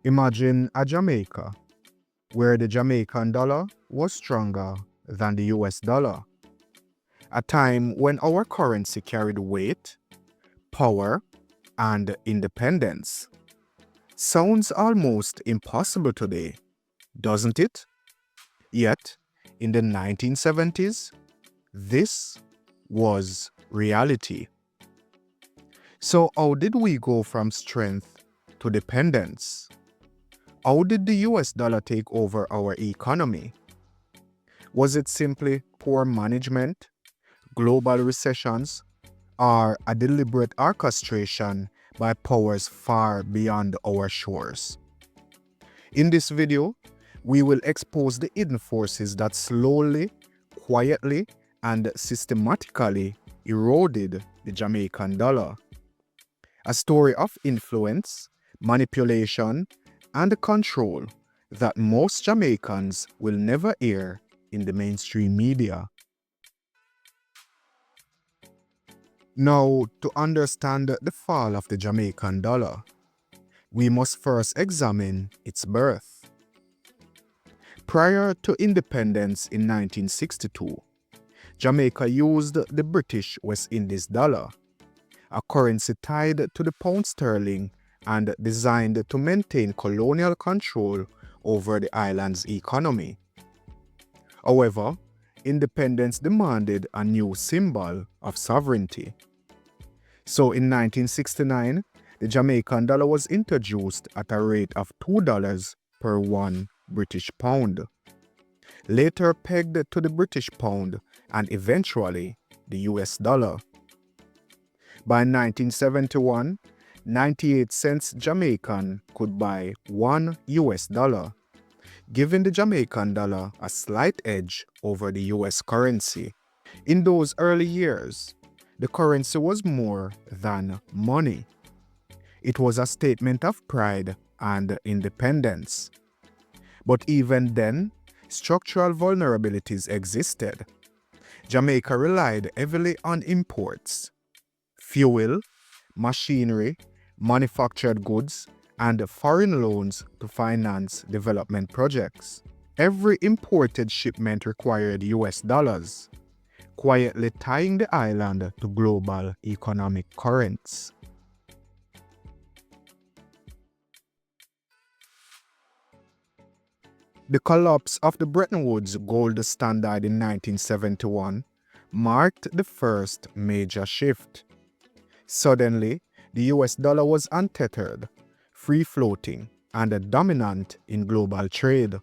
Imagine a Jamaica where the Jamaican dollar was stronger than the US dollar. A time when our currency carried weight, power, and independence. Sounds almost impossible today, doesn't it? Yet, in the 1970s, this was reality. So, how did we go from strength to dependence? How did the US dollar take over our economy? Was it simply poor management, global recessions, or a deliberate orchestration by powers far beyond our shores? In this video, we will expose the hidden forces that slowly, quietly, and systematically eroded the Jamaican dollar. A story of influence, manipulation, and control that most Jamaicans will never hear in the mainstream media. Now, to understand the fall of the Jamaican dollar, we must first examine its birth. Prior to independence in 1962, Jamaica used the British West Indies dollar, a currency tied to the pound sterling and designed to maintain colonial control over the island's economy. However, independence demanded a new symbol of sovereignty. So in 1969, the Jamaican dollar was introduced at a rate of $2 per 1 British pound, later pegged to the British pound and eventually the US dollar. By 1971, 98 cents Jamaican could buy 1 US dollar, giving the Jamaican dollar a slight edge over the US currency. In those early years, the currency was more than money. It was a statement of pride and independence. But even then, structural vulnerabilities existed. Jamaica relied heavily on imports. Fuel, machinery, manufactured goods, and foreign loans to finance development projects. Every imported shipment required US dollars, quietly tying the island to global economic currents. The collapse of the Bretton Woods gold standard in 1971 marked the first major shift. Suddenly, the US dollar was untethered, free-floating, and dominant in global trade.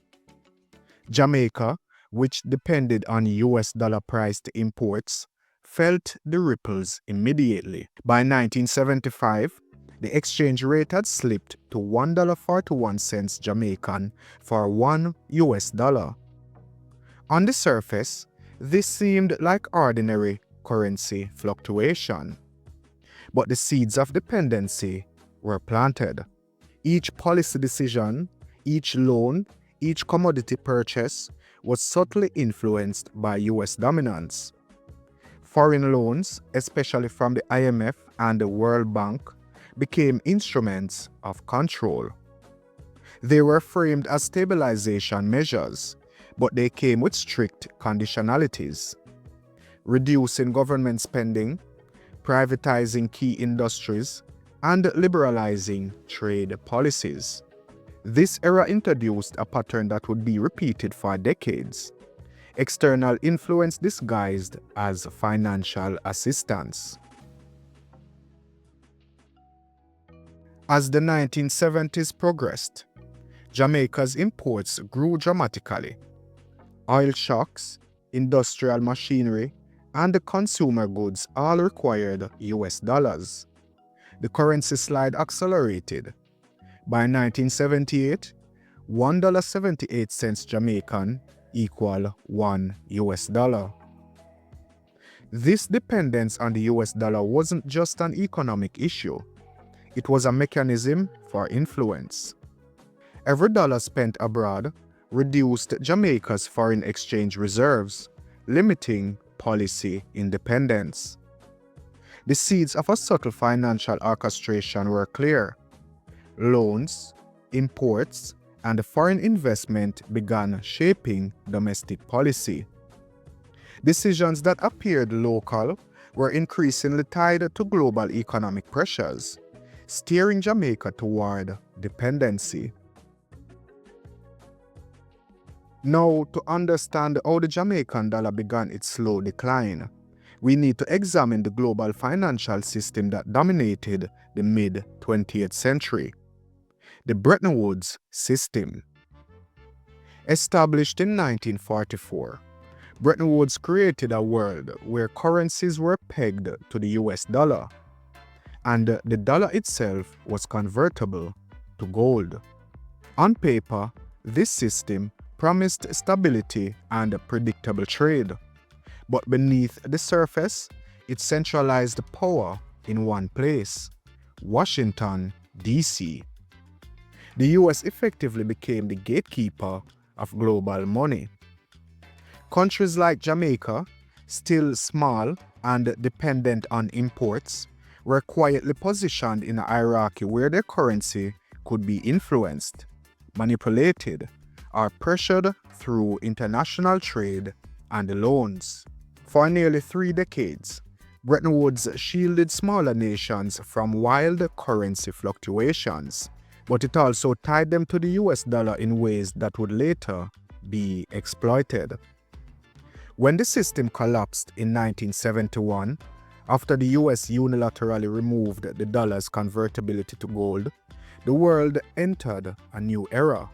Jamaica, which depended on US dollar-priced imports, felt the ripples immediately. By 1975, the exchange rate had slipped to $1.41 Jamaican for 1 US dollar. On the surface, this seemed like ordinary currency fluctuation. But the seeds of dependency were planted. Each policy decision, each loan, each commodity purchase was subtly influenced by US dominance. Foreign loans, especially from the IMF and the World Bank, became instruments of control. They were framed as stabilization measures, but they came with strict conditionalities. Reducing government spending, privatizing key industries, and liberalizing trade policies. This era introduced a pattern that would be repeated for decades. External influence disguised as financial assistance. As the 1970s progressed, Jamaica's imports grew dramatically. Oil shocks, industrial machinery, and consumer goods all required US dollars. The currency slide accelerated. By 1978, $1.78 Jamaican equal 1 US dollar. This dependence on the US dollar wasn't just an economic issue. It was a mechanism for influence. Every dollar spent abroad reduced Jamaica's foreign exchange reserves, limiting policy independence. The seeds of a subtle financial orchestration were clear. Loans, imports, and foreign investment began shaping domestic policy. Decisions that appeared local were increasingly tied to global economic pressures, steering Jamaica toward dependency. Now, to understand how the Jamaican dollar began its slow decline, we need to examine the global financial system that dominated the mid-20th century, the Bretton Woods system. Established in 1944, Bretton Woods created a world where currencies were pegged to the US dollar, and the dollar itself was convertible to gold. On paper, this system promised stability and predictable trade, but beneath the surface, it centralized power in one place, Washington, D.C. The US effectively became the gatekeeper of global money. Countries like Jamaica, still small and dependent on imports, were quietly positioned in a hierarchy where their currency could be influenced, manipulated, or pressured through international trade and loans. For nearly 3 decades, Bretton Woods shielded smaller nations from wild currency fluctuations, but it also tied them to the US dollar in ways that would later be exploited. When the system collapsed in 1971, after the US unilaterally removed the dollar's convertibility to gold, the world entered a new era.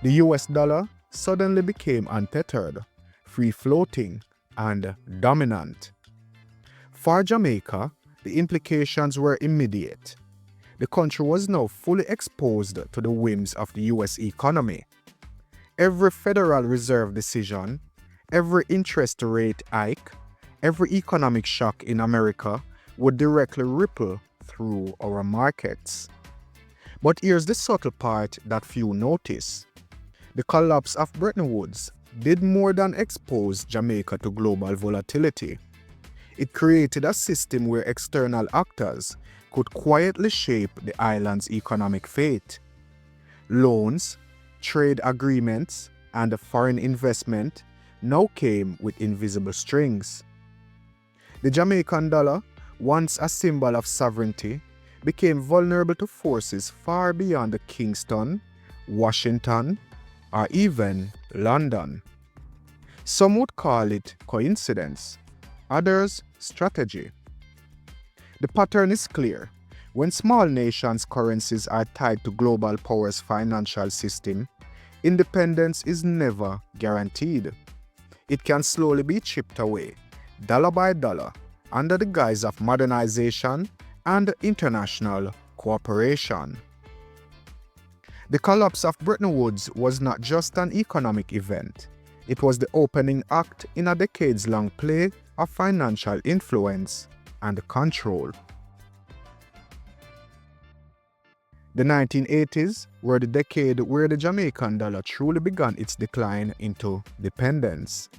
The US dollar suddenly became untethered, free-floating, and dominant. For Jamaica, the implications were immediate. The country was now fully exposed to the whims of the US economy. Every Federal Reserve decision, every interest rate hike, every economic shock in America would directly ripple through our markets. But here's the subtle part that few notice. The collapse of Bretton Woods did more than expose Jamaica to global volatility. It created a system where external actors could quietly shape the island's economic fate. Loans, trade agreements, and foreign investment now came with invisible strings. The Jamaican dollar, once a symbol of sovereignty, became vulnerable to forces far beyond Kingston, Washington, or even London. Some would call it coincidence, others strategy. The pattern is clear. When small nations' currencies are tied to global powers' financial system, independence is never guaranteed. It can slowly be chipped away, dollar by dollar, under the guise of modernization and international cooperation. The collapse of Bretton Woods was not just an economic event. It was the opening act in a decades-long play of financial influence and control. The 1980s were the decade where the Jamaican dollar truly began its decline into dependence.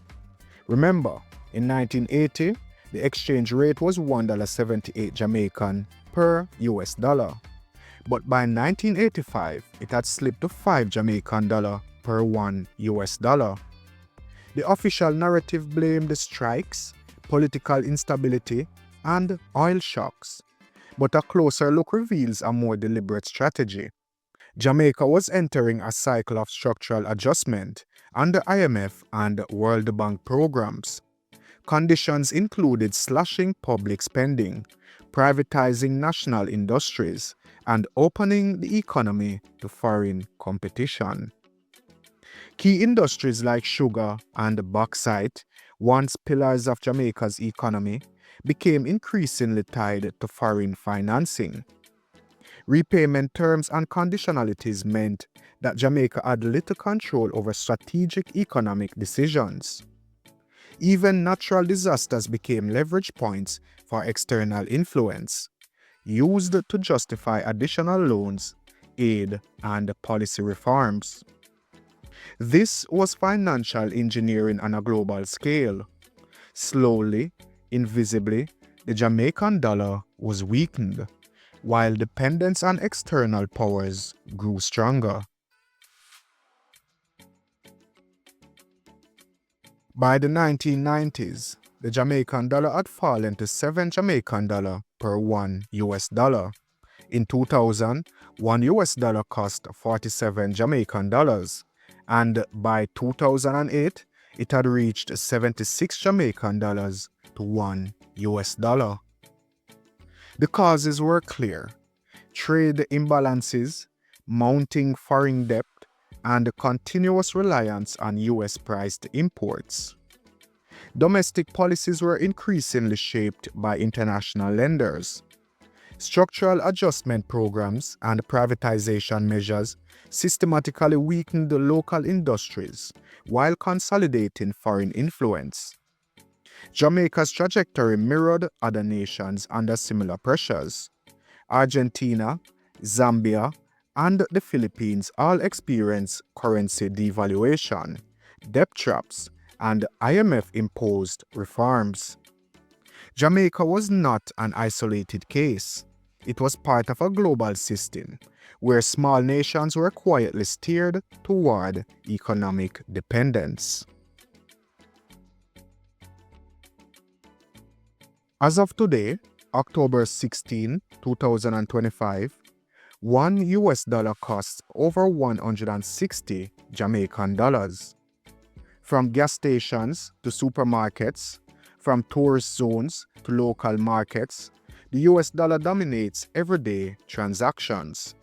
Remember, in 1980, the exchange rate was $1.78 Jamaican per US dollar. But by 1985, it had slipped to 5 Jamaican dollar per 1 US dollar. The official narrative blamed the strikes, political instability, and oil shocks. But a closer look reveals a more deliberate strategy. Jamaica was entering a cycle of structural adjustment under IMF and World Bank programs. Conditions included slashing public spending, privatizing national industries, and opening the economy to foreign competition. Key industries like sugar and bauxite, once pillars of Jamaica's economy, became increasingly tied to foreign financing. Repayment terms and conditionalities meant that Jamaica had little control over strategic economic decisions. Even natural disasters became leverage points for external influence, used to justify additional loans, aid, and policy reforms. This was financial engineering on a global scale. Slowly, invisibly, the Jamaican dollar was weakened. while dependence on external powers grew stronger. By the 1990s, the Jamaican dollar had fallen to 7 Jamaican dollar per $1. In 2000, $1 cost 47 Jamaican dollars, and by 2008, it had reached 76 Jamaican dollars to $1. The causes were clear: trade imbalances, mounting foreign debt, and continuous reliance on US-priced imports. Domestic policies were increasingly shaped by international lenders. Structural adjustment programs and privatization measures systematically weakened the local industries while consolidating foreign influence. Jamaica's trajectory mirrored other nations under similar pressures. Argentina, Zambia, and the Philippines all experienced currency devaluation, debt traps, and IMF-imposed reforms. Jamaica was not an isolated case. It was part of a global system where small nations were quietly steered toward economic dependence. As of today, October 16, 2025, $1 costs over 160 Jamaican dollars. From gas stations to supermarkets, from tourist zones to local markets, the US dollar dominates everyday transactions.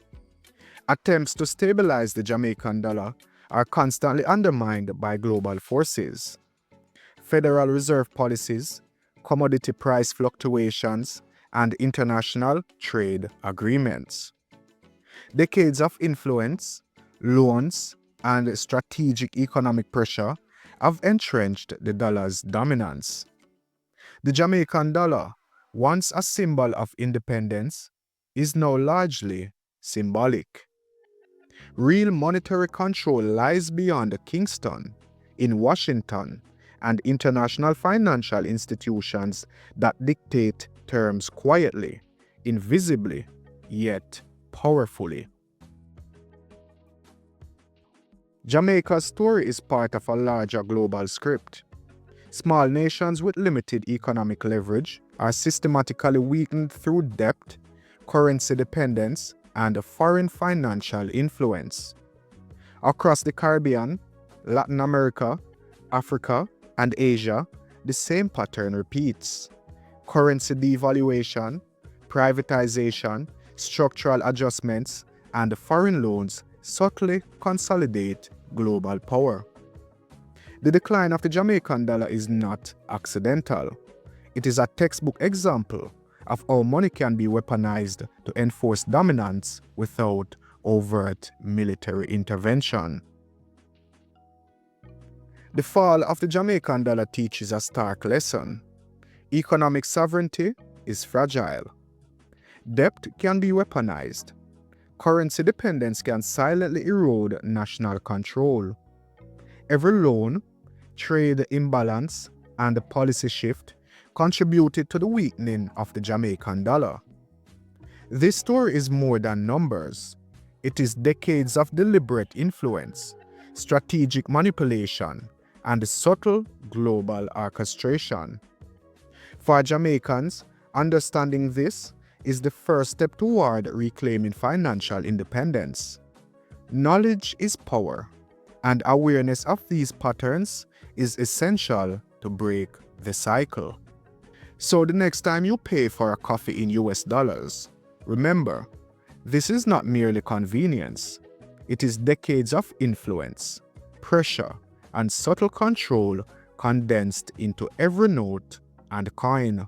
Attempts to stabilize the Jamaican dollar are constantly undermined by global forces. Federal Reserve policies, commodity price fluctuations, and international trade agreements. Decades of influence, loans, and strategic economic pressure have entrenched the dollar's dominance. The Jamaican dollar, once a symbol of independence, is now largely symbolic. Real monetary control lies beyond Kingston, in Washington, and international financial institutions that dictate terms quietly, invisibly, yet powerfully. Jamaica's story is part of a larger global script. Small nations with limited economic leverage are systematically weakened through debt, currency dependence, and foreign financial influence. Across the Caribbean, Latin America, Africa, and Asia, the same pattern repeats. Currency devaluation, privatization, structural adjustments, and foreign loans subtly consolidate global power. The decline of the Jamaican dollar is not accidental. It is a textbook example of how money can be weaponized to enforce dominance without overt military intervention. The fall of the Jamaican dollar teaches a stark lesson. Economic sovereignty is fragile. Debt can be weaponized. Currency dependence can silently erode national control. Every loan, trade imbalance, and policy shift contributed to the weakening of the Jamaican dollar. This story is more than numbers. It is decades of deliberate influence, strategic manipulation, and subtle global orchestration. For Jamaicans, understanding this is the first step toward reclaiming financial independence. Knowledge is power, and awareness of these patterns is essential to break the cycle. So the next time you pay for a coffee in US dollars, remember, this is not merely convenience. It is decades of influence, pressure, and subtle control condensed into every note and coin.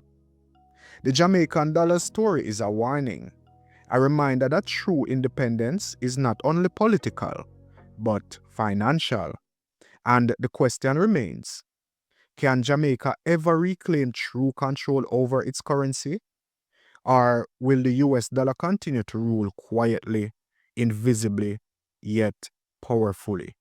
The Jamaican dollar story is a warning, a reminder that true independence is not only political, but financial. And the question remains, can Jamaica ever reclaim true control over its currency? Or will the US dollar continue to rule quietly, invisibly, yet powerfully?